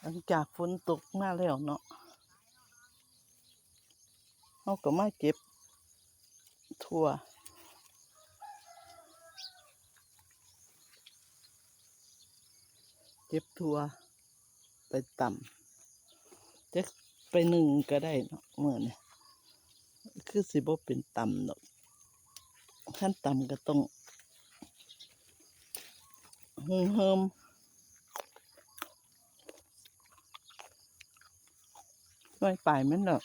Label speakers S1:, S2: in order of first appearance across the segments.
S1: หลังจากฝนตกมาแล้วเนาะเราก็มาเก็บถั่วไปตำจะไปนึ่งก็ได้เนาะเมื่อนี่คือสิบ่เป็นตำเนาะขั้นตำก็ต้องหุงเฮิมน้อยปลายมันเนาะ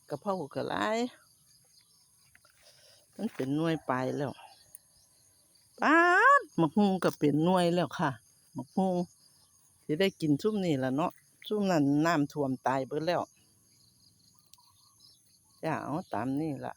S1: กะเพรากะหลายมันเป็นหน่วยปลายแล้วป๊าดหมกฮุงก็เป็นหน่วยแล้วค่ะหมกฮุงสิได้กินซุ่มนี่ล่ะเนาะซุ่มนั้นน้ำท่วมตายเบิดแล้วจ้าเอาตามนี่ล่ะ